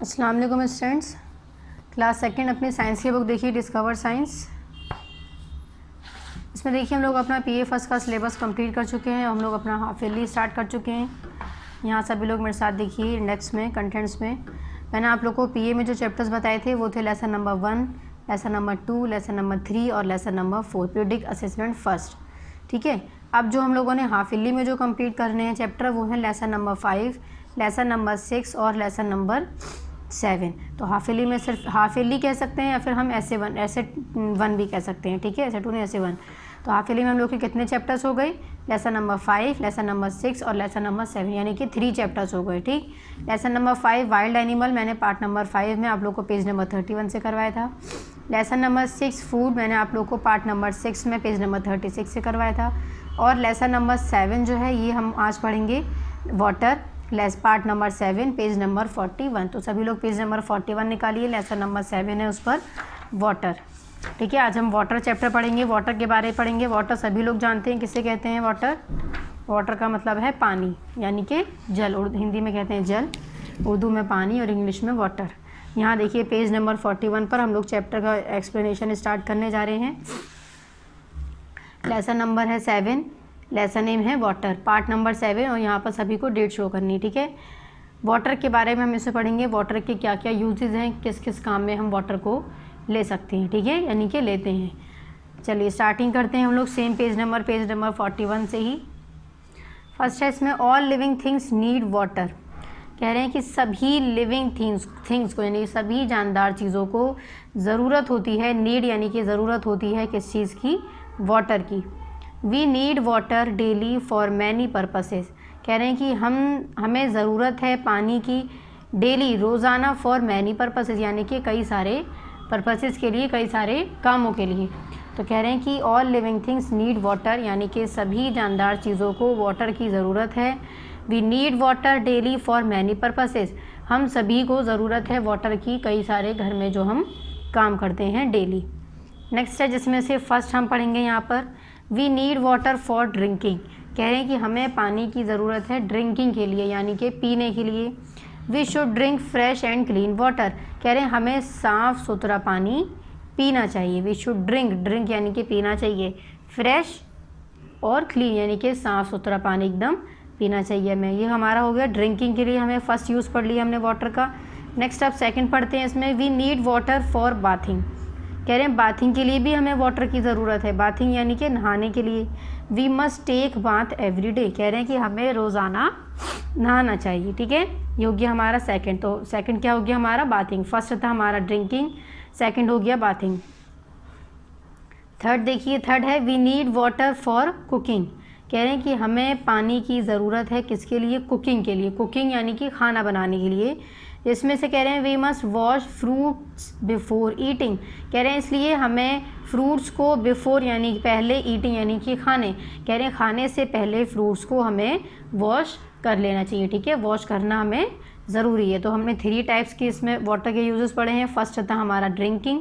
अस्सलाम वालेकुम students. Class second अपनी साइंस की बुक देखिए, डिस्कवर साइंस। इसमें देखिए हम लोग अपना पीए फर्स्ट का सिलेबस कंप्लीट कर चुके हैं। हम लोग अपना हाफ ईयरली स्टार्ट कर चुके हैं। यहाँ सभी लोग मेरे साथ देखिए इंडेक्स में, कंटेंट्स में मैंने आप लोग को पीए में जो चैप्टर्स बताए थे वो थे lesson number 1, lesson number 2, lesson number 3 और lesson number 4, periodic assessment first. ठीक है, अब जो हम लोगों ने हाफ ईयरली में जो कंप्लीट करने हैं चैप्टर वो है लेसन नंबर 5, लेसन नंबर 6 और लेसन नंबर 7। तो हाफ ईयरली में सिर्फ हाफ ईयरली कह सकते हैं या फिर हम ऐसे वन भी कह सकते हैं। ठीक है, ऐसे 2 नहीं ऐसे 1। तो हाफ ईयरली में हम लोग के कितने चैप्टर्स हो गए? लेसन नंबर 5, लेसन नंबर 6 और लेसन नंबर 7, यानी कि 3 चैप्टर्स हो गए। ठीक, लेसन नंबर 5 वाइल्ड एनिमल मैंने पार्ट नंबर 5 में आप लोग को पेज नंबर 31 से करवाया था। लेसन नंबर 6 फूड मैंने आप लोग को पार्ट नंबर 6 में पेज नंबर 36 से करवाया था। और लेसन नंबर 7 जो है ये हम आज पढ़ेंगे water, part number 7 page number 41। तो सभी लोग पेज नंबर 41 निकालिए, लेसन नंबर 7 है उस पर वाटर। ठीक है, आज हम वाटर चैप्टर पढ़ेंगे, वाटर के बारे में पढ़ेंगे। वाटर सभी लोग जानते हैं किसे कहते हैं वाटर। वाटर का मतलब है पानी, यानी कि जल। हिंदी में कहते हैं जल, उर्दू में पानी और इंग्लिश में वाटर। यहाँ देखिए पेज नंबर 41 पर हम लोग चैप्टर का एक्सप्लेनेशन स्टार्ट करने जा रहे हैं। लेसन नंबर है 7, लेसन नेम है वाटर, पार्ट नंबर 7 और यहाँ पर सभी को डेट शो करनी। ठीक है, वाटर के बारे में हम इसे पढ़ेंगे, वाटर के क्या क्या यूजेस हैं, किस किस काम में हम वाटर को ले सकते हैं। ठीक है, यानी कि लेते हैं। चलिए स्टार्टिंग करते हैं हम लोग सेम पेज नंबर 41 से ही। फर्स्ट है इसमें all living things need water. कह रहे हैं कि सभी लिविंग थिंग्स को, यानी सभी जानदार चीज़ों को ज़रूरत होती है, नीड यानी कि ज़रूरत होती है किस चीज़ की? वाटर की। We need water daily for many purposes. कह रहे हैं कि हमें ज़रूरत है पानी की डेली, रोज़ाना, फॉर मैनी पर्पसेस, यानी कि कई सारे पर्पसेस के लिए, कई सारे कामों के लिए। तो कह रहे हैं कि all living things need water, यानी कि सभी जानदार चीज़ों को वाटर की ज़रूरत है। We need water daily for many purposes, हम सभी को ज़रूरत है वाटर की कई सारे घर में जो हम काम करते हैं डेली। नेक्स्ट है जिसमें से फर्स्ट हम पढ़ेंगे यहाँ पर, we need water for drinking. कह रहे हैं कि हमें पानी की ज़रूरत है ड्रिंकिंग के लिए, यानी कि पीने के लिए। We should drink fresh and clean water. कह रहे हैं हमें साफ़ सुथरा पानी पीना चाहिए। वी शुड ड्रिंक यानी कि पीना चाहिए, फ्रेश और क्लीन यानी कि साफ़ सुथरा पानी एकदम पीना चाहिए हमें। ये हमारा हो गया ड्रिंकिंग के लिए, हमें फर्स्ट यूज़ पढ़ लिया हमने वाटर का। नेक्स्ट अब सेकंड पढ़ते हैं इसमें, we need water for bathing. कह रहे हैं बाथिंग के लिए भी हमें वाटर की ज़रूरत है, बाथिंग यानी कि नहाने के लिए। We must take bath every day. कह रहे हैं कि हमें रोज़ाना नहाना चाहिए। ठीक है, ये हो गया हमारा सेकंड। तो सेकंड क्या हो गया हमारा? बाथिंग। फर्स्ट था हमारा ड्रिंकिंग, सेकंड हो गया बाथिंग। थर्ड देखिए, थर्ड है we need water for cooking. कह रहे हैं कि हमें पानी की ज़रूरत है किसके लिए? कुकिंग के लिए। कुकिंग यानी कि खाना बनाने के लिए। इसमें से कह रहे हैं we must wash fruits before eating. कह रहे हैं इसलिए हमें फ्रूट्स को बिफोर यानी पहले, ईटिंग यानी कि खाने, कह रहे हैं खाने से पहले फ्रूट्स को हमें वॉश कर लेना चाहिए। ठीक है, वॉश करना हमें ज़रूरी है। तो हमने 3 टाइप्स के इसमें वाटर के यूजेस पढ़े हैं। फर्स्ट था हमारा ड्रिंकिंग,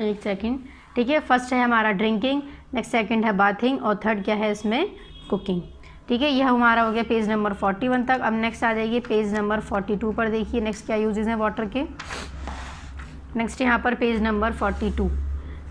एक सेकेंड। ठीक है, फर्स्ट है हमारा ड्रिंकिंग, नेक्स्ट सेकंड है बाथिंग और थर्ड क्या है इसमें? कुकिंग। ठीक है, यह हमारा हो गया पेज नंबर 41 तक। अब नेक्स्ट आ जाइए पेज नंबर 42 पर। देखिए नेक्स्ट क्या यूजेस हैं वाटर के। नेक्स्ट यहाँ पर पेज नंबर 42।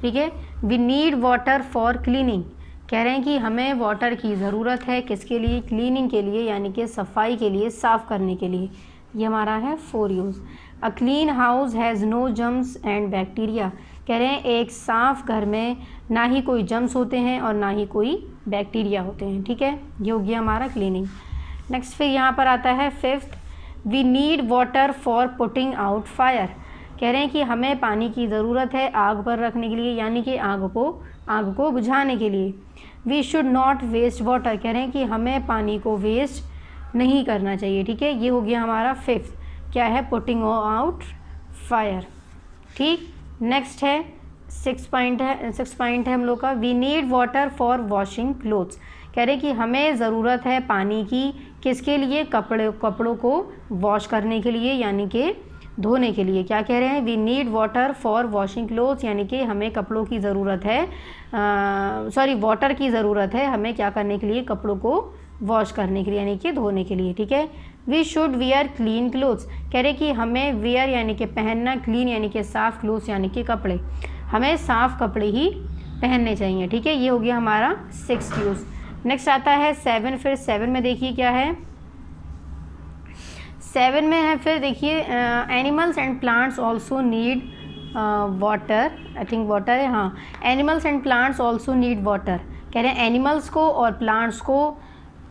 ठीक है, we need water for cleaning. कह रहे हैं कि हमें वाटर की ज़रूरत है किसके लिए? क्लीनिंग के लिए, यानी कि सफाई के लिए, साफ़ करने के लिए। ये हमारा है 4 use. A clean house has no germs and bacteria. कह रहे हैं एक साफ़ घर में ना ही कोई जम्स होते हैं और ना ही कोई बैक्टीरिया होते हैं। ठीक है, ये हो गया हमारा क्लीनिंग। नेक्स्ट फिर यहाँ पर आता है fifth, we need water for putting out fire. कह रहे हैं कि हमें पानी की ज़रूरत है आग पर रखने के लिए, यानी कि आग को बुझाने के लिए। We should not waste water. कह रहे हैं कि हमें पानी को वेस्ट नहीं करना चाहिए। ठीक है, ये हो गया हमारा फिफ्थ, क्या है? Putting out fire. ठीक, नेक्स्ट है 6 पॉइंट है हम लोग का, we need water for washing clothes. कह रहे हैं कि हमें ज़रूरत है पानी की किसके लिए? कपड़ों को वॉश करने के लिए, यानी कि धोने के लिए। क्या कह रहे हैं? We need water for washing clothes, यानी कि हमें कपड़ों की ज़रूरत है, वाटर की ज़रूरत है हमें क्या करने के लिए? कपड़ों को वॉश करने के लिए, यानी कि धोने के लिए। ठीक है, we should wear clean clothes, कह रहे कि हमें वियर यानी कि पहनना, क्लीन यानी कि साफ़, क्लोथ्स यानी कि कपड़े, हमें साफ़ कपड़े ही पहनने चाहिए। ठीक है, ये हो गया हमारा 6th यूज़। नेक्स्ट आता है 7। फिर 7 में देखिए क्या है, 7 में है फिर देखिए animals and plants also need water, I think water है, हाँ, animals and plants also need water, कह रहे हैं एनिमल्स को और प्लांट्स को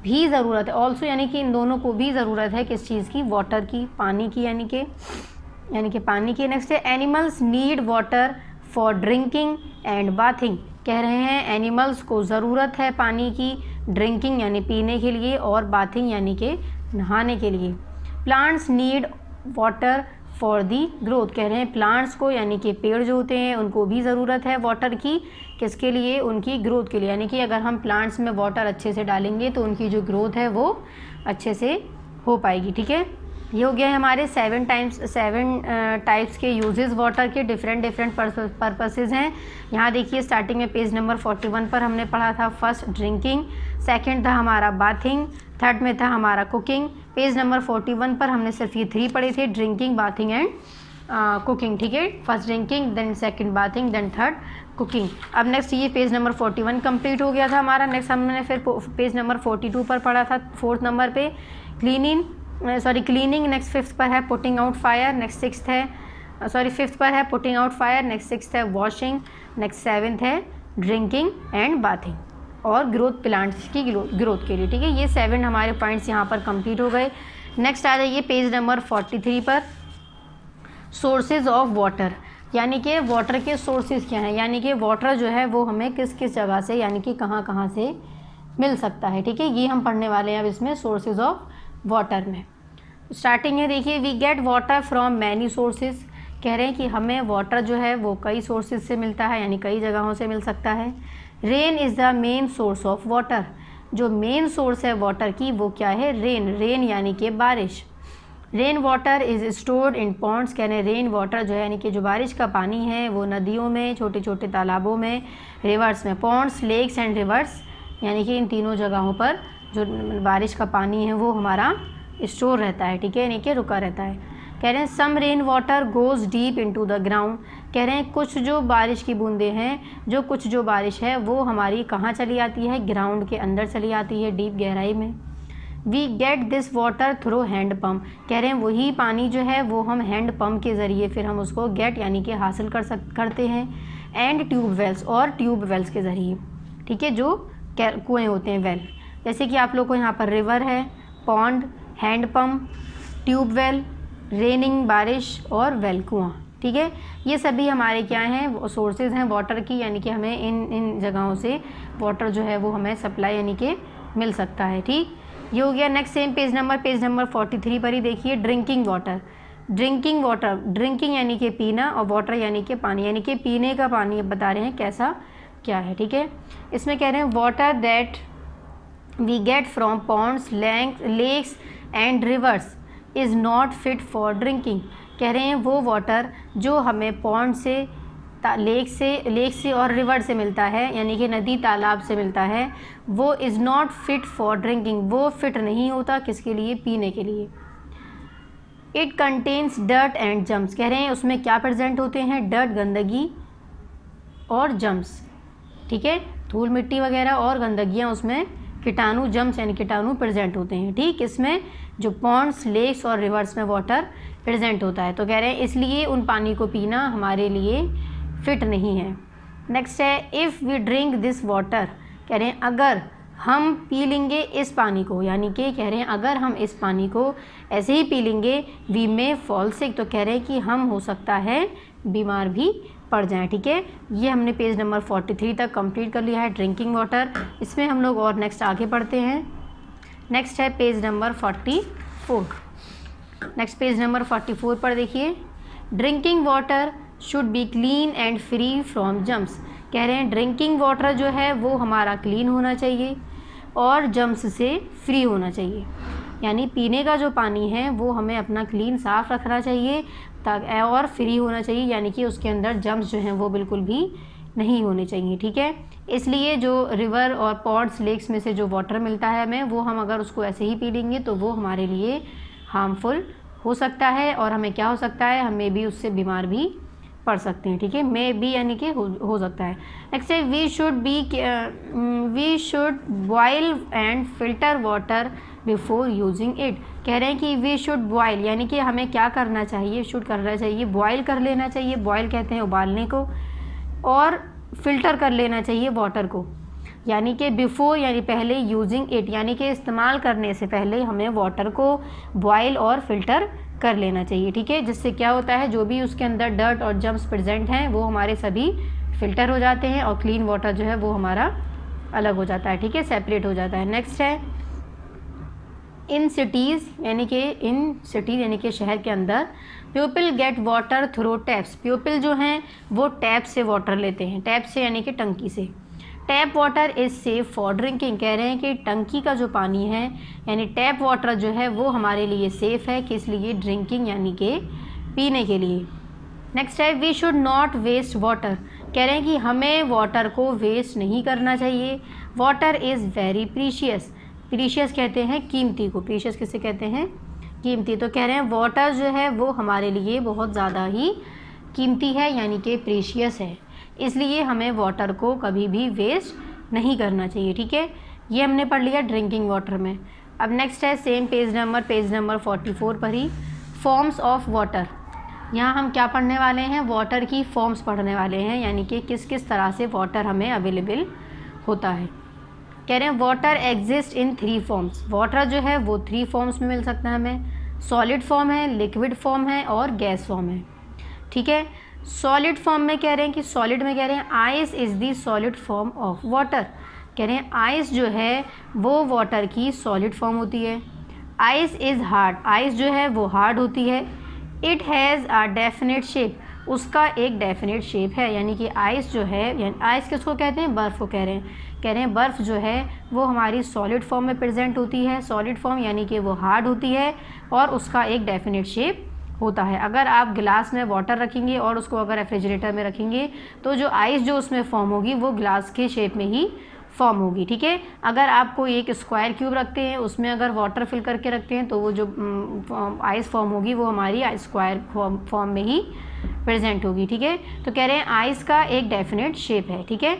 भी ज़रूरत है, ऑल्सो यानी कि इन दोनों को भी ज़रूरत है किस चीज़ की, वाटर की, पानी की, यानी कि पानी की। नेक्स्ट है animals need water for drinking and bathing, कह रहे हैं एनिमल्स को ज़रूरत है पानी की, ड्रिंकिंग यानी पीने के लिए और बाथिंग यानी कि नहाने के लिए। Plants need water for the growth, कह रहे हैं प्लांट्स को यानी कि पेड़ जो होते हैं उनको भी ज़रूरत है वाटर की, किसके लिए, उनकी ग्रोथ के लिए, यानी कि अगर हम प्लांट्स में वाटर अच्छे से डालेंगे तो उनकी जो ग्रोथ है वो अच्छे से हो पाएगी। ठीक है, ये हो गया है हमारे 7 टाइप्स के यूजेस वाटर के, डिफरेंट पर्पसेस हैं। यहाँ देखिए स्टार्टिंग में पेज नंबर 41 पर हमने पढ़ा था फर्स्ट ड्रिंकिंग, सेकंड था हमारा बाथिंग, थर्ड में था हमारा कुकिंग। पेज नंबर 41 पर हमने सिर्फ ये 3 पढ़े थे, ड्रिंकिंग, बाथिंग एंड कुकिंग। ठीक है, first drinking, then second bathing, then third cooking. अब नेक्स्ट ये पेज नंबर 41 कंप्लीट हो गया था हमारा। नेक्स्ट हमने फिर पेज नंबर 42 पर पढ़ा था 4th नंबर पे क्लीनिंग, नेक्स्ट 5th पर है putting out fire, next 5th पर है putting out fire, next 6th है वॉशिंग, नेक्स्ट 7th है ड्रिंकिंग एंड बाथिंग और ग्रोथ, प्लांट्स की ग्रोथ के लिए। ठीक है, ये 7 हमारे पॉइंट्स यहाँ पर कंप्लीट हो गए। नेक्स्ट आ जाइए पेज नंबर 43 पर, सोर्सेज ऑफ वाटर, यानी कि वाटर के सोर्सेज क्या हैं, यानी कि वाटर जो है वो हमें किस किस जगह से यानी कि कहाँ कहाँ से मिल सकता है। ठीक है, ये हम पढ़ने वाले हैं अब इसमें सोर्सेज ऑफ वाटर में। स्टार्टिंग है देखिए, we get water from many sources, कह रहे हैं कि हमें वाटर जो है वो कई सोर्सेज से मिलता है, यानी कई जगहों से मिल सकता है। Rain is the main source of water, जो मेन सोर्स है वाटर की वो क्या है, रेन यानी कि बारिश। Rain water is stored in ponds, कह रहे हैं रेन वाटर जो है यानी कि जो बारिश का पानी है वो नदियों में, छोटे छोटे तालाबों में, रिवर्स में, पॉन्ड्स, लेक्स एंड रिवर्स, यानी कि इन तीनों जगहों पर जो बारिश का पानी है वो हमारा स्टोर रहता है। ठीक है, यानी कि रुका रहता है। कह रहे हैं some rain water goes deep into the ground, कह रहे हैं कुछ जो बारिश की बूंदें हैं, कुछ जो बारिश है वो हमारी कहाँ चली आती है, ग्राउंड के अंदर चली आती है, डीप गहराई में। We get this water through hand pump, कह रहे हैं वही पानी जो है वो हम हैंड पम्प के ज़रिए फिर हम उसको गेट यानी कि हासिल करते हैं, एंड ट्यूब वेल्स, और ट्यूब वेल्स के ज़रिए। ठीक है, जो कुएँ होते हैं, वेल, जैसे कि आप लोग को यहाँ पर रिवर है, pond, hand pump, tube well, raining बारिश और वेल कुआँ। ठीक है, ये सभी हमारे क्या हैं, सोर्सेज हैं वाटर की, यानी कि हमें इन जगहों से वाटर जो है वो हमें सप्लाई यानी कि मिल सकता है। ठीक, ये हो गया। नेक्स्ट सेम पेज नंबर 43 पर ही देखिए ड्रिंकिंग वाटर, ड्रिंकिंग यानी कि पीना और वाटर यानी कि पानी, यानी कि पीने का पानी बता रहे हैं कैसा क्या है। ठीक है, इसमें कह रहे हैं water that we get from ponds, lakes and rivers is not fit for drinking, कह रहे हैं वो वाटर जो हमें पॉन्ड से, लेक से और रिवर से मिलता है, यानी कि नदी तालाब से मिलता है, वो is not fit for drinking, वो फिट नहीं होता किसके लिए, पीने के लिए। It contains dirt and germs, कह रहे हैं उसमें क्या प्रेजेंट होते हैं, डर्ट, गंदगी और जम्स। ठीक है, धूल मिट्टी वगैरह और गंदगियाँ उसमें, कीटाणु, जम्स यानी कीटाणु प्रेजेंट होते हैं। ठीक, इसमें जो पॉन्ड्स, लेक्स और रिवर्स में वाटर प्रेजेंट होता है, तो कह रहे हैं इसलिए उन पानी को पीना हमारे लिए फिट नहीं है। नेक्स्ट है if we drink this water, कह रहे हैं अगर हम पी लेंगे इस पानी को, यानी कि कह रहे हैं अगर हम इस पानी को ऐसे ही पी लेंगे, वी मे फॉल सिक, तो कह रहे हैं कि हम हो सकता है बीमार भी पड़ जाएं। ठीक है, ये हमने पेज नंबर 43 तक कंप्लीट कर लिया है ड्रिंकिंग वाटर। इसमें हम लोग और नेक्स्ट आगे पढ़ते हैं। नेक्स्ट है page number 44। Next page number 44 पर देखिए drinking water should be clean and free from germs, कह रहे हैं ड्रिंकिंग वाटर जो है वो हमारा क्लीन होना चाहिए और जम्स से फ्री होना चाहिए, यानी पीने का जो पानी है वो हमें अपना क्लीन साफ़ रखना चाहिए और फ्री होना चाहिए, यानी कि उसके अंदर जम्स जो हैं वो बिल्कुल भी नहीं होने चाहिए। ठीक है, इसलिए जो रिवर और पॉन्ड्स, लेक्स में से जो वाटर मिलता है हमें, वो हम अगर उसको ऐसे ही पी लेंगे तो वो हमारे लिए हार्मफुल हो सकता है और हमें क्या हो सकता है, हमें भी उससे बीमार भी पड़ सकते हैं, ठीक है। मे बी यानी कि हो सकता है। नेक्स्ट है we should boil and filter water before using it. कह रहे हैं कि वी शुड बॉयल यानी कि हमें क्या करना चाहिए, शुड करना चाहिए, बॉयल कर लेना चाहिए, बॉयल कहते हैं उबालने को, और फिल्टर कर लेना चाहिए वाटर को, यानी कि बिफोर यानी पहले, यूजिंग इट यानी कि इस्तेमाल करने से पहले हमें वाटर को बॉयल और फिल्टर कर लेना चाहिए, ठीक है। जिससे क्या होता है, जो भी उसके अंदर डर्ट और जर्म्स प्रेजेंट हैं वो हमारे सभी फिल्टर हो जाते हैं और क्लीन वाटर जो है वो हमारा अलग हो जाता है, ठीक है, सेपरेट हो जाता है। नेक्स्ट है इन सिटीज़ यानी कि शहर के अंदर people get water through taps. People जो हैं वो टैप से वाटर लेते हैं, टैप से यानी कि टंकी से। Tap water is safe for drinking. कह रहे हैं कि टंकी का जो पानी है यानी टैप वाटर जो है वो हमारे लिए सेफ़ है, किस लिए, ड्रिंकिंग यानी कि पीने के लिए। नेक्स्ट है we should not waste water. कह रहे हैं कि हमें वाटर को वेस्ट नहीं करना चाहिए। Water is very precious. Precious कहते हैं कीमती को, प्रीशियस किसे कहते हैं, कीमती। तो कह रहे हैं वाटर जो है वो हमारे लिए बहुत ज़्यादा ही कीमती है यानी कि प्रीशियस है, इसलिए हमें वाटर को कभी भी वेस्ट नहीं करना चाहिए, ठीक है। ये हमने पढ़ लिया ड्रिंकिंग वाटर में। अब नेक्स्ट है सेम पेज नंबर 44 पर ही फॉर्म्स ऑफ वाटर। यहाँ हम क्या पढ़ने वाले हैं, वाटर की फॉर्म्स पढ़ने वाले हैं, यानी कि किस किस तरह से वाटर हमें अवेलेबल होता है। कह रहे हैं water exist in 3 forms. Water जो है वो 3 फॉर्म्स में मिल सकता है हमें, सॉलिड फॉर्म है, लिक्विड फॉर्म है और गैस फॉर्म है, ठीक है। सॉलिड फॉर्म में कह रहे हैं कि सॉलिड में कह रहे हैं ice is the solid form of water. कह रहे हैं आइस जो है वो वाटर की सॉलिड फॉर्म होती है। आइस इज़ हार्ड, आइस जो है वो हार्ड होती है। It has a definite shape, उसका एक डेफिनेट शेप है, यानी कि आइस जो है, यानी आइस किसको कहते हैं, बर्फ़ को कह रहे हैं बर्फ़ जो है वो हमारी सॉलिड फॉर्म में प्रेजेंट होती है। सॉलिड फॉर्म यानी कि वो हार्ड होती है और उसका एक डेफिनेट शेप होता है। अगर आप गिलास में वाटर रखेंगे और उसको अगर रेफ्रिजरेटर में रखेंगे तो जो आइस जो उसमें फॉर्म होगी वो ग्लास के शेप में ही फॉर्म होगी, ठीक है। अगर आप कोई एक स्क्वायर क्यूब रखते हैं, उसमें अगर वाटर फिल करके रखते हैं तो वो जो आइस फॉर्म होगी वो हमारी स्क्वायर फॉर्म में ही प्रेजेंट होगी, ठीक है। तो कह रहे हैं आइस का एक डेफिनेट शेप है, ठीक है।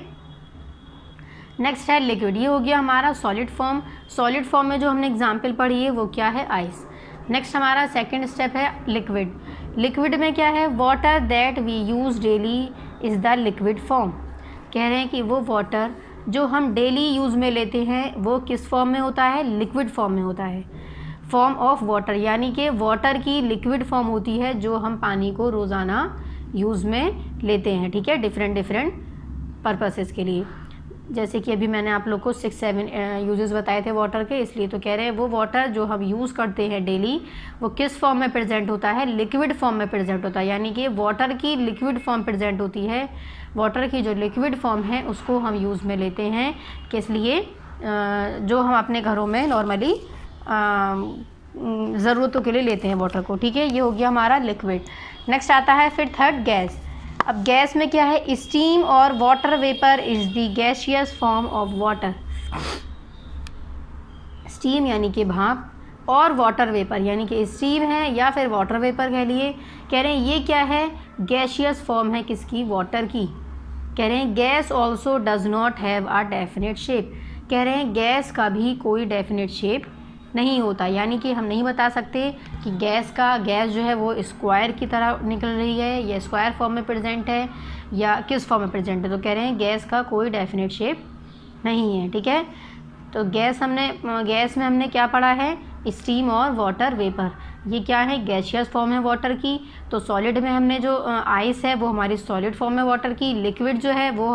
नेक्स्ट है लिक्विड। ये हो गया हमारा सॉलिड फॉर्म। सॉलिड फॉर्म में जो हमने एग्जाम्पल पढ़ी है वो क्या है, आइस। नेक्स्ट हमारा सेकंड स्टेप है लिक्विड। लिक्विड में क्या है, water that we use daily is the liquid form. कह रहे हैं कि वो वाटर जो हम डेली यूज़ में लेते हैं वो किस फॉर्म में होता है, लिक्विड फॉर्म में होता है। फॉर्म ऑफ वाटर यानी कि वाटर की लिक्विड फॉर्म होती है जो हम पानी को रोज़ाना यूज़ में लेते हैं, ठीक है, डिफरेंट पर्पसेस के लिए। जैसे कि अभी मैंने आप लोग को 6-7 यूजेस बताए थे वाटर के, इसलिए तो कह रहे हैं वो वाटर जो हम यूज़ करते हैं डेली वो किस फॉर्म में प्रेजेंट होता है, लिक्विड फॉर्म में प्रेजेंट होता है, यानी कि वाटर की लिक्विड फॉर्म प्रेजेंट होती है। वाटर की जो लिक्विड फॉर्म है उसको हम यूज़ में लेते हैं, किस लिए, जो हम अपने घरों में नॉर्मली ज़रूरतों के लिए लेते हैं वाटर को, ठीक है। ये हो गया हमारा लिक्विड। नेक्स्ट आता है फिर थर्ड गैस। अब गैस में क्या है, स्टीम और water vapour is the gaseous form of water. Steam यानी कि भाप और वाटर वेपर यानी कि स्टीम है या फिर वाटर वेपर कह लिए। कह रहे हैं ये क्या है, गैसियस फॉर्म है किसकी, वाटर की। कह रहे हैं gas also does not have a definite shape. कह रहे हैं गैस का भी कोई डेफिनेट शेप नहीं होता, यानी कि हम नहीं बता सकते कि गैस जो है वो स्क्वायर की तरह निकल रही है या स्क्वायर फॉर्म में प्रेजेंट है या किस फॉर्म में प्रेजेंट है। तो कह रहे हैं गैस का कोई डेफिनेट शेप नहीं है, ठीक है। तो गैस में हमने क्या पढ़ा है, स्टीम और वाटर वेपर। ये क्या है, गैसियस फॉर्म है वाटर की। तो सॉलिड में हमने जो आइस है वो हमारी सॉलिड फॉर्म है वाटर की। लिक्विड जो है वो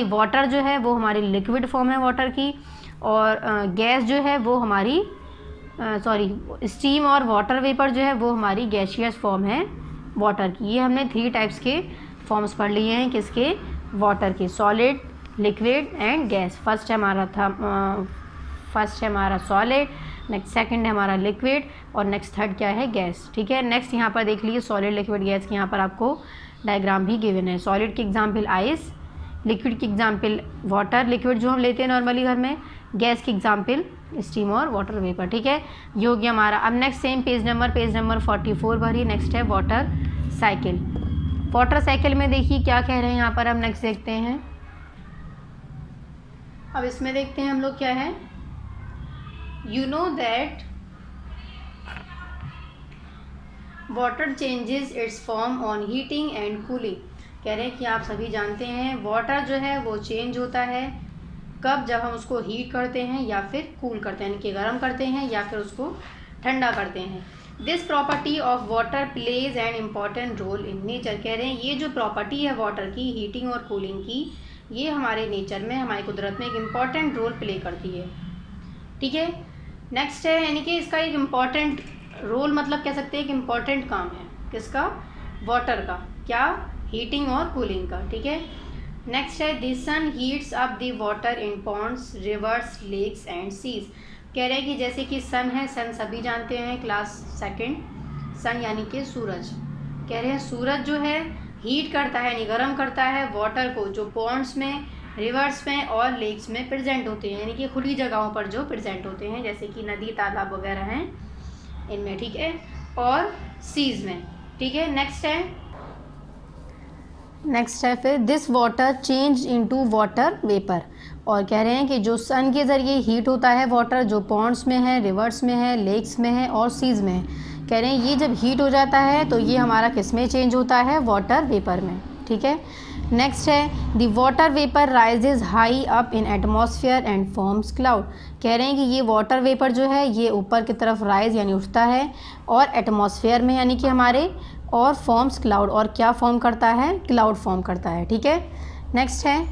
वाटर जो है वो हमारी लिक्विड फॉर्म है वाटर की। और गैस जो है वो हमारी स्टीम और वाटर वेपर जो है वो हमारी गैसियस फॉर्म है वाटर की। ये हमने 3 टाइप्स के फॉर्म्स पढ़ लिए हैं किसके, वाटर के, solid, liquid and gas. First है हमारा सॉलिड, नेक्स्ट सेकंड है हमारा लिक्विड और नेक्स्ट थर्ड क्या है, गैस, ठीक है। नेक्स्ट यहाँ पर देख लीजिए सॉलिड, लिक्विड, गैस की यहाँ पर आपको डायग्राम भी गिवन है। सॉलिड की एग्जाम्पल आइस, लिक्विड की एग्जाम्पल वाटर, लिक्विड जो हम लेते हैं नॉर्मली घर में, गैस की एग्जाम्पल स्टीम और वाटर वेपर, ठीक है। ये हो गया हमारा। अब नेक्स्ट सेम पेज नंबर 44 भरी। नेक्स्ट है वाटर साइकिल। वाटर साइकिल में देखिए क्या कह रहे हैं यहाँ पर, हम नेक्स्ट देखते हैं। अब इसमें देखते हैं हम लोग क्या है। You know that water changes it's form on heating and cooling. कह रहे हैं कि आप सभी जानते हैं वाटर जो है वो चेंज होता है कब, जब हम उसको हीट करते हैं या फिर कूल करते हैं, यानी कि गर्म करते हैं या फिर उसको ठंडा करते हैं। This property of water plays an important role in nature. कह रहे हैं ये जो प्रॉपर्टी है वाटर की, हीटिंग और कूलिंग की, ये हमारे नेचर में, हमारी कुदरत में एक इम्पॉर्टेंट रोल प्ले करती है, ठीक है। नेक्स्ट है, यानी कि इसका एक इम्पॉर्टेंट रोल मतलब कह सकते हैं एक इम्पॉर्टेंट काम है किसका, वाटर का, क्या, हीटिंग और कूलिंग का, ठीक है। नेक्स्ट है the sun heats up the water in ponds, rivers, lakes and seas. कह रहे हैं कि जैसे कि सन है, सन सभी जानते हैं क्लास सेकंड, सन यानी कि सूरज। कह रहे हैं सूरज जो है हीट करता है यानी गर्म करता है वाटर को, जो पॉन्ड्स में, रिवर्स में और लेक्स में प्रेजेंट होते हैं, यानी कि खुली जगहों पर जो प्रेजेंट होते हैं, जैसे कि नदी, तालाब वगैरह हैं इनमें, ठीक है, और सीज में, ठीक है। नेक्स्ट है फिर this water change into water vapour. और कह रहे हैं कि जो सन के ज़रिए हीट होता है वाटर, जो पॉन्ड्स में है, रिवर्स में है, लेक्स में है और सीज में है, कह रहे हैं ये जब हीट हो जाता है तो ये हमारा किस में चेंज होता है, वाटर वेपर में, ठीक है। नेक्स्ट है the water vapour rises high up in atmosphere and forms cloud. कह रहे हैं कि ये वाटर वेपर जो है ये ऊपर की तरफ राइज यानी उठता है और एटमॉस्फेयर में यानी कि हमारे, और फॉर्म्स क्लाउड, और क्या फॉर्म करता है, क्लाउड फॉर्म करता है, ठीक है। नेक्स्ट है,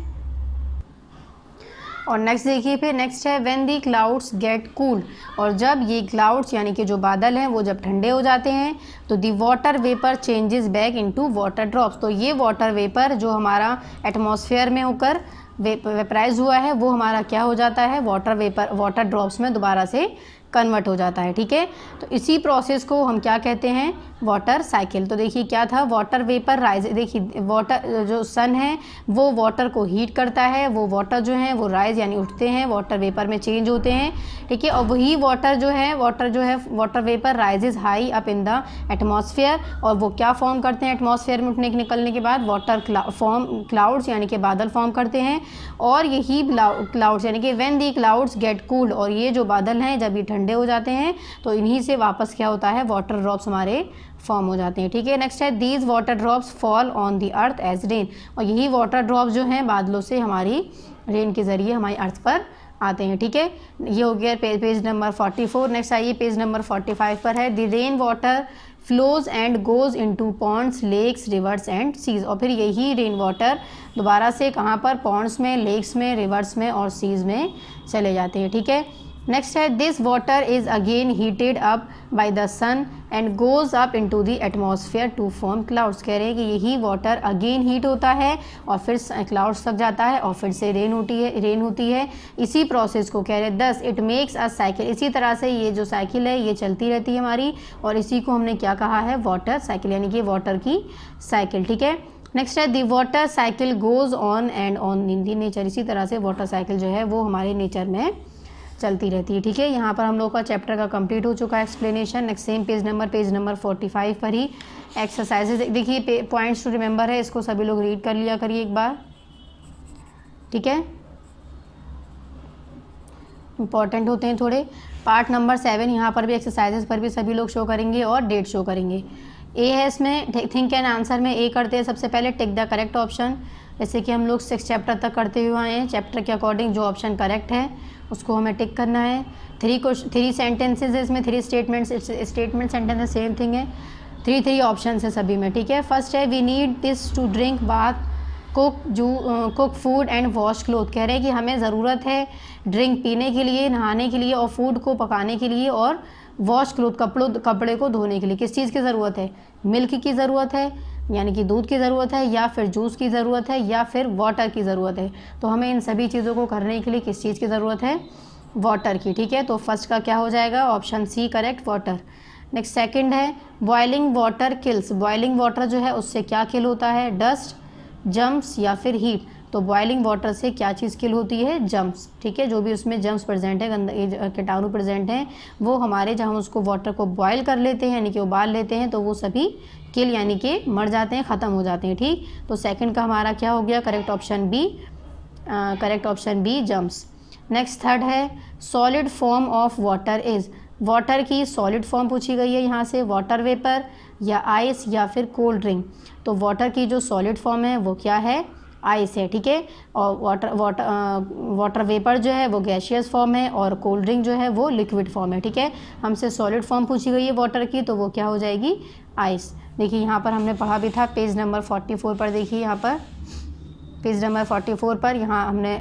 और नेक्स्ट देखिए फिर नेक्स्ट है when the clouds get cooled. और जब ये क्लाउड्स यानी कि जो बादल हैं वो जब ठंडे हो जाते हैं तो the water vapour changes back into water drops. तो ये वाटर वेपर जो हमारा एटमॉस्फेयर में होकर वेपराइज हुआ है वो हमारा क्या हो जाता है, वाटर वेपर, वाटर ड्रॉप्स में दोबारा से कन्वर्ट हो जाता है, ठीक है। तो इसी प्रोसेस को हम क्या कहते हैं, वाटर साइकिल। तो देखिए क्या था, वाटर वेपर राइज, देखिए वाटर जो सन है वो वाटर को हीट करता है, वो वाटर जो है वो राइज यानी उठते हैं, वाटर वेपर में चेंज होते हैं, ठीक है। और वही वाटर जो है water vapour rises high up in the atmosphere, और वो क्या फॉर्म करते हैं एटमॉस्फेयर में उठने निकलने के बाद, वाटर क्लाउड्स यानी कि बादल फॉर्म करते हैं। और यही क्लाउड्स यानी कि when the clouds get cooled, और ये जो बादल हैं जब ये ठंडे हो जाते हैं तो इन्हीं से वापस क्या होता है, वाटर ड्रॉप्स हमारे फॉर्म हो जाते हैं, ठीक है। नेक्स्ट है these water drops fall on the earth as rain. और यही वाटर ड्रॉप्स जो हैं बादलों से हमारी रेन के ज़रिए हमारी अर्थ पर आते हैं, ठीक है। ये हो गया पेज नंबर 44। नेक्स्ट आइए पेज नंबर 45 पर है the rain water flows and goes into ponds, lakes, rivers and seas. और फिर यही रेन वाटर दोबारा से कहाँ पर, पॉन्ड्स में, लेक्स में, रिवर्स में और सीज में चले जाते हैं, ठीक है। नेक्स्ट है this water is again heated up by the sun and goes up into the atmosphere to form clouds. कह रहे हैं कि यही वाटर अगेन हीट होता है और फिर क्लाउड्स तक जाता है और फिर से रेन होती है। इसी प्रोसेस को कह रहे हैं thus it makes a cycle. इसी तरह से ये जो साइकिल है ये चलती रहती है हमारी, और इसी को हमने क्या कहा है, वाटर साइकिल, यानी कि वाटर की साइकिल, ठीक है। नेक्स्ट है the water cycle goes on and on in the nature. इसी तरह से वाटर साइकिल जो है वो हमारे नेचर में चलती रहती है, ठीक है। यहाँ पर हम लोग का चैप्टर का कंप्लीट हो चुका है explanation. Next same page number 45 पर ही एक्सरसाइजेज देखिए, पॉइंट्स टू रिमेंबर है, इसको सभी लोग रीड कर लिया करिए एक बार, ठीक है, इंपॉर्टेंट होते हैं थोड़े। पार्ट नंबर 7 यहाँ पर भी एक्सरसाइजेज पर भी सभी लोग शो करेंगे और डेट शो करेंगे। ए है इसमें थिंक एंड आंसर में ए करते हैं सबसे पहले, टिक द करेक्ट ऑप्शन, जैसे कि हम लोग 6 चैप्टर तक करते हुए आए हैं। चैप्टर के अकॉर्डिंग जो ऑप्शन करेक्ट है उसको हमें टिक करना है। 3 सेंटेंसेज है इसमें, 3 स्टेटमेंट्स सेंटेंस सेम थिंग है, 3 ऑप्शन है सभी में, ठीक है। फर्स्ट है we need this to drink bath, cook food and wash cloth. कह रहे हैं कि हमें ज़रूरत है ड्रिंक पीने के लिए, नहाने के लिए, और फूड को पकाने के लिए, और वॉश क्लोथ कपड़े को धोने के लिए। किस चीज़ की ज़रूरत है, मिल्क की ज़रूरत है यानी कि दूध की ज़रूरत है, या फिर जूस की ज़रूरत है, या फिर वाटर की ज़रूरत है। तो हमें इन सभी चीज़ों को करने के लिए किस चीज़ की ज़रूरत है, वाटर की, ठीक है। तो फर्स्ट का क्या हो जाएगा, option C correct, water. Next second है boiling water kills. Boiling water जो है उससे क्या किल होता है, डस्ट, जम्स या फिर हीट। तो बॉइलिंग वाटर से क्या चीज़ किल होती है, जम्स, ठीक है। जो भी उसमें जम्स प्रेजेंट है, गंदगी कीटाणु प्रेजेंट हैं, वो हमारे जब हम उसको वाटर को बॉयल कर लेते हैं यानी कि उबाल लेते हैं तो वो सभी किल यानी कि मर जाते हैं, ख़त्म हो जाते हैं, ठीक। तो सेकंड का हमारा क्या हो गया, correct option B, correct option B germs. Next third है solid form of water is, water की सॉलिड फॉर्म पूछी गई है यहाँ से, वाटर वेपर या आइस या फिर कोल्ड ड्रिंक। तो वाटर की जो सॉलिड फॉर्म है वो क्या है, आइस है, ठीक है। और वाटर वेपर जो है वो गैशियस फॉर्म है और कोल्ड ड्रिंक जो है वो लिक्विड फॉर्म है, ठीक है। हमसे सॉलिड फॉर्म पूछी गई है वाटर की तो वो क्या हो जाएगी, आइस। देखिए यहाँ पर हमने पढ़ा भी था पेज नंबर 44 पर, देखिए यहाँ पर पेज नंबर 44 पर यहाँ हमने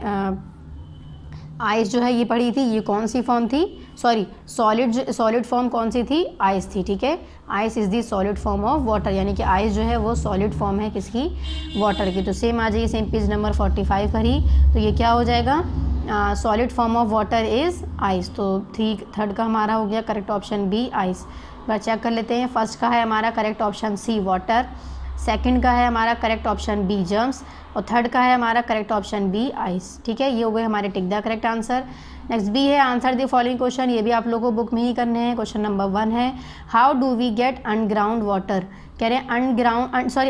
आइस जो है ये पढ़ी थी, ये कौन सी फॉर्म थी, सॉरी सॉलिड फॉर्म कौन सी थी, आइस थी, ठीक है। Ice is the solid form of water, यानी कि आइस जो है वो सॉलिड फॉर्म है किसकी, वाटर की। तो सेम आ जाइए, सेम पेज नंबर 45 पर ही। तो ये क्या हो जाएगा, solid form of water is ice. तो थर्ड का हमारा हो गया करेक्ट ऑप्शन बी, आइस। बार चेक कर लेते हैं, फर्स्ट का है हमारा correct option C, water. Second का है हमारा करेक्ट ऑप्शन बी, जम्स। और थर्ड का है हमारा करेक्ट ऑप्शन बी, आइस, ठीक है। ये हो गए हमारे tick the correct answer. Next B है आंसर द फॉलोइंग क्वेश्चन, ये भी आप लोगों को बुक में ही करने हैं। क्वेश्चन नंबर 1 है how do we get underground water, कह रहे हैं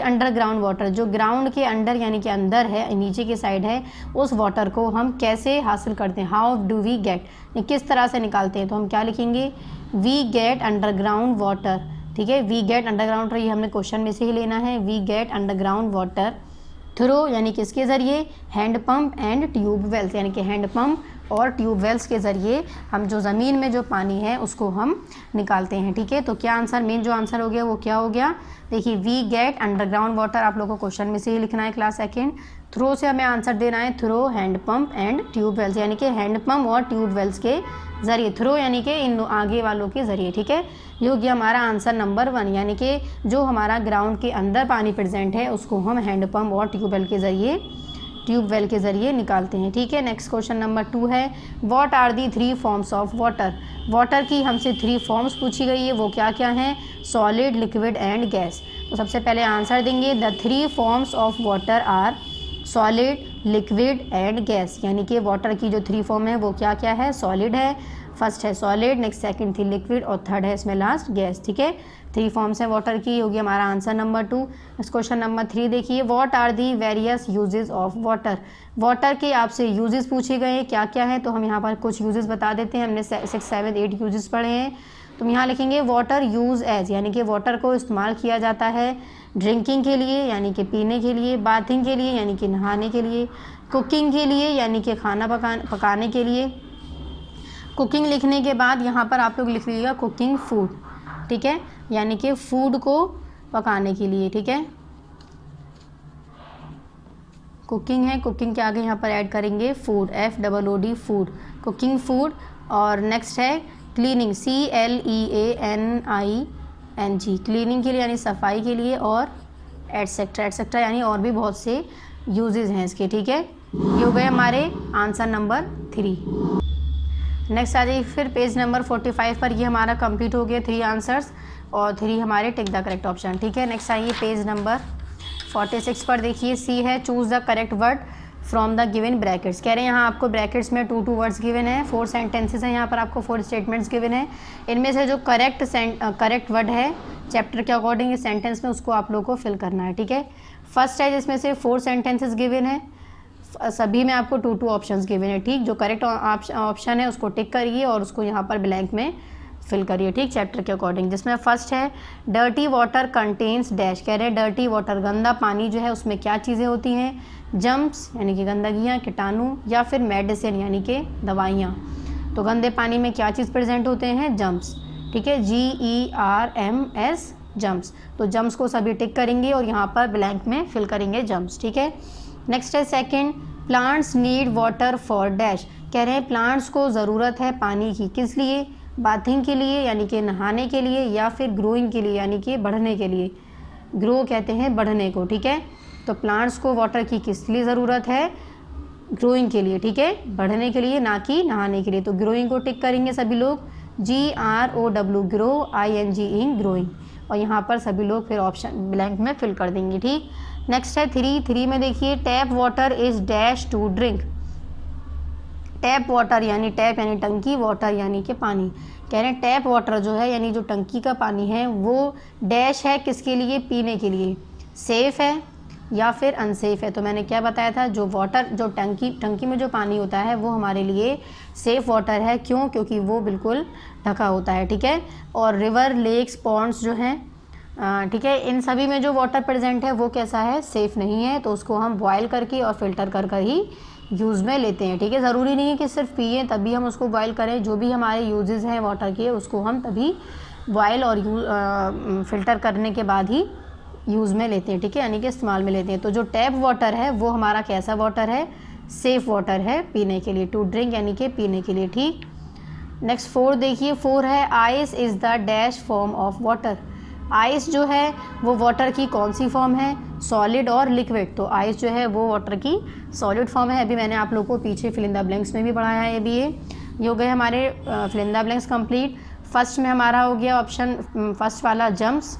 अंडरग्राउंड वाटर, जो ग्राउंड के अंडर यानी कि अंदर है, नीचे की साइड है, उस वाटर को हम कैसे हासिल करते हैं, हाउ डू वी गेट, किस तरह से निकालते हैं। तो हम क्या लिखेंगे, वी गेट अंडरग्राउंड वाटर, ठीक है। वी गेट अंडरग्राउंड वाटर, ये हमने क्वेश्चन में से ही लेना है। We get underground water through यानी किसके ज़रिए, hand pump and tube wells, यानी कि हैंड पंप और ट्यूब वेल्स के ज़रिए हम जो ज़मीन में जो पानी है उसको हम निकालते हैं, ठीक है। तो क्या आंसर, मेन जो आंसर हो गया वो क्या हो गया, देखिए वी गेट अंडरग्राउंड वाटर, आप लोगों को क्वेश्चन में से ही लिखना है क्लास सेकेंड। थ्रू से हमें आंसर देना है through hand pump and tube wells, यानी कि हैंड पंप और ट्यूब वेल्स के ज़रिए, थ्रू यानी कि इन आगे वालों के ज़रिए, ठीक है। ये हो गया हमारा आंसर नंबर 1, यानी कि जो हमारा ग्राउंड के अंदर पानी प्रेजेंट है उसको हम हैंड पंप और ट्यूबवेल के ज़रिए निकालते हैं, ठीक है। नेक्स्ट क्वेश्चन नंबर 2 है what are the 3 forms of water, water की हमसे 3 फॉर्म्स पूछी गई है, वो क्या क्या हैं, सॉलिड, लिक्विड एंड गैस। तो सबसे पहले आंसर देंगे the 3 forms of water are solid, liquid and gas, यानी कि वाटर की जो 3 फॉर्म है वो क्या क्या है, सॉलिड है, फर्स्ट है सॉलिड, नेक्स्ट सेकंड थी लिक्विड और थर्ड है इसमें लास्ट गैस, ठीक है। 3 फॉर्म्स हैं वाटर की, होगी हमारा answer number 2। Next question number 3 देखिए what are the various uses of water, water के आपसे यूजेस पूछे गए हैं क्या क्या है, तो हम यहाँ पर कुछ यूजेस बता देते हैं। हमने 6, 7, 8 यूजेस पढ़े हैं। तो हम यहाँ लिखेंगे वाटर यूज़ एज, यानी कि वाटर को इस्तेमाल किया जाता है ड्रिंकिंग के लिए यानी कि पीने के लिए, बाथिंग के लिए यानी कि नहाने के लिए, कुकिंग के लिए यानी कि खाना पकाने के लिए। कुकिंग लिखने के बाद यहाँ पर आप लोग लिख लीजिएगा कुकिंग फूड, ठीक है, यानी कि फूड को पकाने के लिए, ठीक है। कुकिंग है, कुकिंग के आगे यहाँ पर ऐड करेंगे food, FOOD food, cooking food. और नेक्स्ट है क्लीनिंग, CLEANING, क्लीनिंग के लिए यानी सफाई के लिए, और एटसेट्रा यानी और भी बहुत से यूजेस हैं इसके, ठीक है। ये हो गए हमारे आंसर नंबर 3। नेक्स्ट आ जाइए फिर पेज नंबर 45 पर, ये हमारा कंप्लीट हो गया 3 आंसर्स और 3 हमारे टिक द करेक्ट ऑप्शन, ठीक है। नेक्स्ट आइए पेज नंबर 46 पर, देखिए सी है choose the correct word from the given brackets, कह रहे हैं यहाँ आपको ब्रैकेट्स में 2 वर्ड्स गिवन है, 4 सेंटेंसेस हैं यहाँ पर, आपको 4 स्टेटमेंट्स गिवन है। इनमें से जो करेक्ट वर्ड है चैप्टर के अकॉर्डिंग इस सेंटेंस में उसको आप लोग को फिल करना है, ठीक है। फर्स्ट है जिसमें से 4 सेंटेंसेस गिवन है, सभी में आपको 2 ऑप्शंस गिवन है, ठीक। जो करेक्ट ऑप्शन है उसको टिक करिए और उसको यहाँ पर ब्लैंक में फिल करिए, ठीक, चैप्टर के अकॉर्डिंग। जिसमें फर्स्ट है डर्टी वाटर कंटेन्स डैश, कह रहे हैं डर्टी वाटर गंदा पानी जो है उसमें क्या चीज़ें होती हैं, जम्स यानी कि गंदगियाँ, कीटाणु, या फिर मेडिसिन यानी कि दवाइयाँ। तो गंदे पानी में क्या चीज़ प्रेजेंट होते हैं, जम्स, ठीक है, GERMS जम्स। तो जम्स को सभी टिक करेंगे और यहाँ पर ब्लैंक में फिल करेंगे जम्स, ठीक है। नेक्स्ट है second plants need water for dash, कह रहे हैं प्लांट्स को ज़रूरत है पानी की, किस लिए, बाथिंग के लिए यानी कि नहाने के लिए, या फिर ग्रोइंग के लिए यानी कि बढ़ने के लिए, ग्रो कहते हैं बढ़ने को, ठीक है। तो प्लांट्स को वाटर की किस लिए ज़रूरत है, ग्रोइंग के लिए, ठीक है, बढ़ने के लिए, ना कि नहाने के लिए। तो ग्रोइंग को टिक करेंगे सभी लोग, GROW ग्रो, ING ग्रोइंग, और यहाँ पर सभी लोग फिर ऑप्शन ब्लैंक में फिल कर देंगे, ठीक। नेक्स्ट है 3 में देखिए tap water is dash to drink. Tap water यानी टैप यानी टंकी, वाटर यानी कि पानी। कह रहे हैं टैप वाटर जो है यानी जो टंकी का पानी है वो डैश है किसके लिए, पीने के लिए, सेफ़ है या फिर अनसेफ़ है। तो मैंने क्या बताया था, जो वाटर जो टंकी में जो पानी होता है वो हमारे लिए सेफ़ वाटर है। क्यों? क्योंकि वो बिल्कुल ढका होता है, ठीक है। और रिवर, लेक्स, पॉन्ड्स जो हैं, ठीक है, इन सभी में जो वाटर प्रेजेंट है वो कैसा है, सेफ़ नहीं है। तो उसको हम बॉयल करके और फिल्टर कर ही यूज़ में लेते हैं, ठीक है। ज़रूरी नहीं है कि सिर्फ पिए तभी हम उसको बॉयल करें। जो भी हमारे यूजेस हैं वाटर के उसको हम तभी बॉयल और फ़िल्टर करने के बाद ही यूज़ में लेते हैं, ठीक है, यानी कि इस्तेमाल में लेते हैं। तो जो टैप वाटर है वो हमारा कैसा वाटर है, सेफ़ वाटर है पीने के लिए, टू ड्रिंक यानी कि पीने के लिए, ठीक। नेक्स्ट 4 देखिए, 4 है ice is the dash form of water. Ice जो है वो वाटर की कौन सी फॉर्म है, सॉलिड और लिक्विड। तो आइस जो है वो वाटर की सॉलिड फॉर्म है। अभी मैंने आप लोगों को पीछे फिल इन द ब्लैंक्स में भी पढ़ाया है। अभी ये हो गए हमारे fill in the blanks complete. First में हमारा हो गया ऑप्शन फर्स्ट वाला जम्प्स,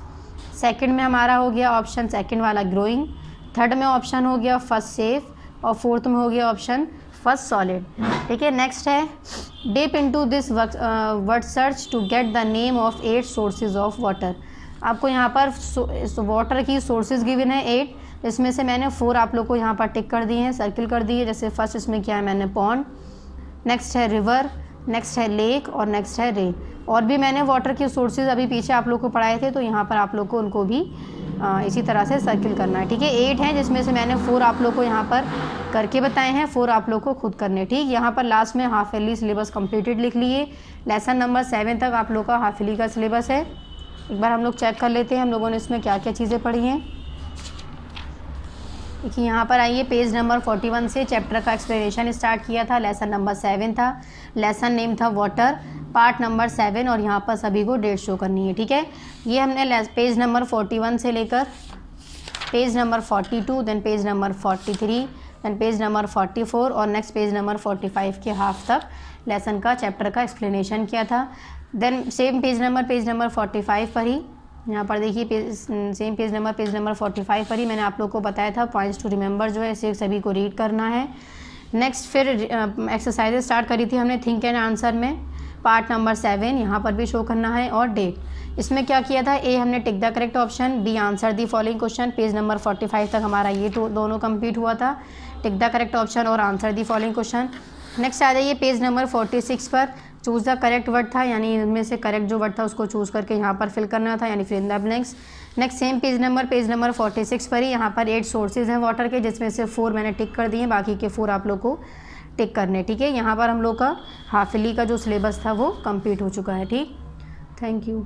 सेकंड में हमारा हो गया ऑप्शन सेकंड वाला ग्रोइंग, थर्ड में ऑप्शन हो गया फर्स्ट सेफ और फोर्थ में हो गया ऑप्शन फर्स्ट सॉलिड, ठीक है। नेक्स्ट है dip into this word search to get the name of 8 sources of water. आपको यहाँ पर वाटर की सोर्सेज गिवन है 8, इसमें से मैंने 4 आप लोग को यहाँ पर टिक कर दिए हैं, सर्किल कर दिए। जैसे फर्स्ट इसमें क्या है, मैंने पॉन्ड, नेक्स्ट है रिवर, नेक्स्ट है लेक और नेक्स्ट है रेन। और भी मैंने वाटर के सोर्सेज अभी पीछे आप लोग को पढ़ाए थे, तो यहाँ पर आप लोग को उनको भी इसी तरह से सर्किल करना है, ठीक है। 8 हैं जिसमें से मैंने 4 आप लोग को यहाँ पर करके बताए हैं, 4 आप लोग को खुद करने, ठीक। यहाँ पर लास्ट में हाफ ईयरली सिलेबस कंप्लीटेड लिख लिए। लेसन नंबर 7 तक आप लोग का हाफ ईयरली का सिलेबस है। एक बार हम लोग चेक कर लेते हैं हम लोगों ने इसमें क्या क्या चीज़ें पढ़ी हैं। देखिए यहाँ पर आइए, पेज नंबर 41 से चैप्टर का एक्सप्लेनेशन स्टार्ट किया था। लेसन नंबर 7 था, लेसन नेम था वाटर, पार्ट नंबर 7 और यहाँ पर सभी को डेट शो करनी है, ठीक है। ये हमने पेज नंबर 41 से लेकर page number 42, then page number 43, then page number 44 और नेक्स्ट पेज नंबर 45 के हाफ तक लेसन का चैप्टर का एक्सप्लेनेशन किया था। देन सेम पेज नंबर 45 पर ही यहाँ पर देखिए सेम पेज नंबर 45 पर ही मैंने आप लोग को बताया था पॉइंट्स टू रिमेंबर जो है इसे सभी को रीड करना है। नेक्स्ट फिर एक्सरसाइजेज स्टार्ट करी थी हमने थिंक एंड आंसर में, पार्ट नंबर 7 यहाँ पर भी शो करना है। और डेट इसमें क्या किया था, ए हमने tick the correct option, B answer the following question. Page number 45 तक हमारा ये दोनों कंप्लीट हुआ था, टिक द करेक्ट ऑप्शन और answer the following question. Next आ जाइए पेज नंबर 46 पर, चूज़ द करेक्ट वर्ड था, यानी इनमें से करेक्ट जो वर्ड था उसको चूज़ करके यहाँ पर फिल करना था, यानी fill in the blanks. Next same page number 46 पर ही यहाँ पर 8 सोर्सेज हैं वाटर के, जिसमें से 4 मैंने टिक कर दिए, बाकी के 4 आप लोग को टिक करने, ठीक है। यहाँ पर हम लोग का हाफ ईयरली का जो सिलेबस था वो कंप्लीट हो चुका है, ठीक। Thank you.